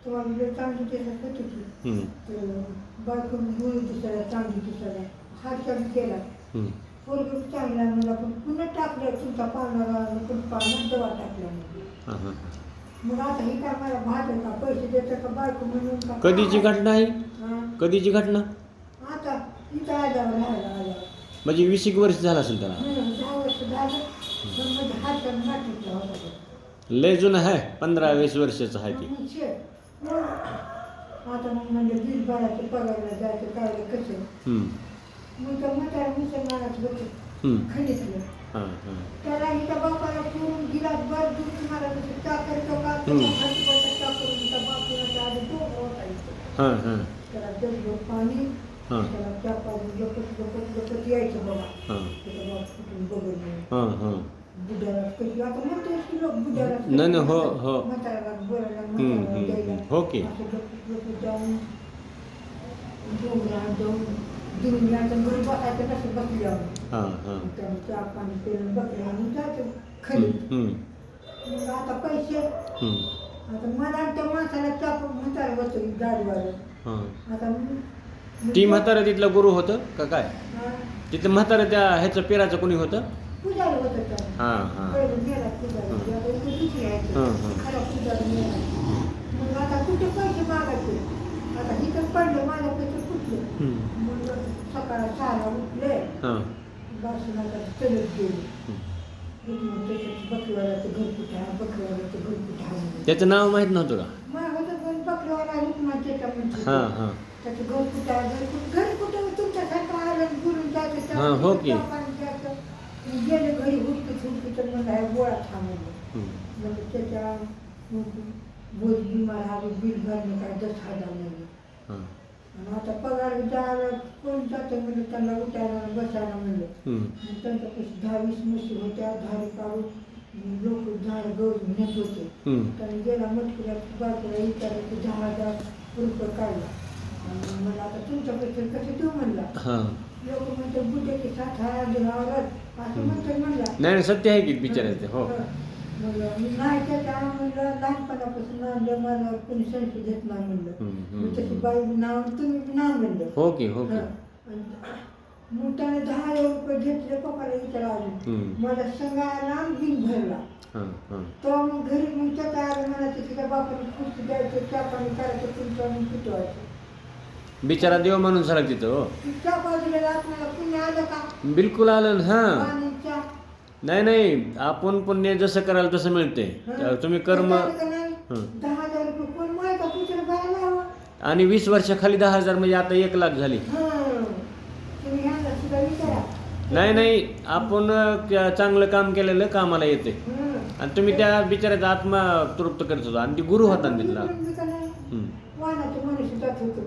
तुम्हाला म्हणजे चांगली दिसत होती की बायको गुळी दिसायला चांगली दिसायला हात कमी केला पोरगी चांगला मला पण पुन्हा टाकलं तुमचा पाहुणारा पण पाहुणा दवा टाकला मग आता ही काय मला भात का पैसे देतं का बायको म्हणून का कधीची घटना आहे? कधीची घटना? आता इथं आल्यावर राहायला आल्यावर म्हणजे 20 वर्ष झालं असेल त्याला. 10 वर्ष झालं पण म्हणजे हात कमी नाटकला होता लय जुनं आहे, 15-20 वर्षाचं आहे ते. आता मग म्हणजे बिल भरायचं पगारला जायचं काय कसं मग त्या म्हातारा मुसलमानाचं बघत खणितलं त्याला हिच्या बापाला पुरून गिलास भर दूध तुम्हाला चाकर करून त्या बापूला आधी डोकं वाटायचं त्याला जगभर पाणी त्याला त्या पाणी जपत यायचं बघा त्याचा बाप कुठून बघत बुड्याला कधी आता म्हणतोय की लोक बुड्याला नाही हो हो म्हाताऱ्याला बोलायला म्हाताऱ्याला द्यायला हो की असं जपत जाऊन डोंगरात जाऊन दुनियाचं घर बसायचं कसं बसल्यावर त्यामुळे चहा पाणी पेरून बसल्या आणि जायचं खरी मग आता पैसे आता मला त्या माणसाला चाप म्हातारा होतं गाडीवालं आता ती म्हातारा तिथला गुरु होतं का काय? तिथलं म्हातारा त्या ह्याचं पेराचं कोणी होतं? पुजारी होतं त्या पहिलं मेला पुजारी आता इथे दुसरी आहे खरा पुजारी मेला मग आता कुठे पैसे मागायचे आता इथं पडलं माझ्या पैसे कुठले मग सकाळ 6ला उठले बासुनाला चलत गेले मग त्याच्यात बकरीवाल्याचं घर कुठे आहे बकरीवाल्याचं घर कुठे आहे त्याचं नाव माहीत नव्हतं का? मला होतं पण बकरीवाला रुक्मा त्याच्या म्हणजे त्याचं घर कुठं आहे घर कुठं तुमच्यासारखं आलं बोलून जायचं हो की गेले घरी हुडकी तर मला गोळा थांबवलं म्हणजे त्याच्या बोध बिमार आले बिल भरणे काय 10,000 नाही आणि आता पगार जायला कोण जातं म्हणजे त्यांना उठायला बसायला म्हणलं मग त्यांच्यापाशी 10-20 म्हशी होत्या धारी काढून लोक झाड गवळून नेत होते त्यांनी गेला मटकीला बायकोला विचारलं की 10,000 रुपये काढला आणि मला आता तुमच्यापाशी कसं देऊ म्हणला लोक म्हणतात बुद्धे की 7,000 दिनावरच असं म्हणतात म्हणला नाही सत्य आहे की बिचारायचं हो मी नाही त्याच्या म्हणलं लहानपणापासून आणलं मला कोणी संशय घेत नाही म्हणलं मी तशी बाई नाव तुम्ही नाव म्हणलं हो की हो की मग त्याने 10,000 रुपये घेतले पप्पाला विचारलं माझ्या संघाला बिल भरला तो मग घरी मग त्याच्या आलं म्हणायचं की त्या बापाने खुर्ची द्यायचं चहा पाणी करायचं तुमच्या मग पिटवायचं बिचारा देव म्हणून सर तिथं हो चहा बाजूला आपल्याला पुण्य आलं का बिलकुल आलं आणि चहा नाही नाही आपण पुण्य जसं कराल तसं मिळते तुम्ही कर्म 10,000 रुपये कोण माहिती पुढच्या भरायला हवं आणि 20 वर्षाखाली 10,000 म्हणजे आता 1 लाख झाली नाही नाही आपण चांगलं काम केलेलं कामाला येते आणि तुम्ही त्या बिचाराचा आत्मा तृप्त करत होता आणि ती गुरु होता तिथला मनुष्य जात होतो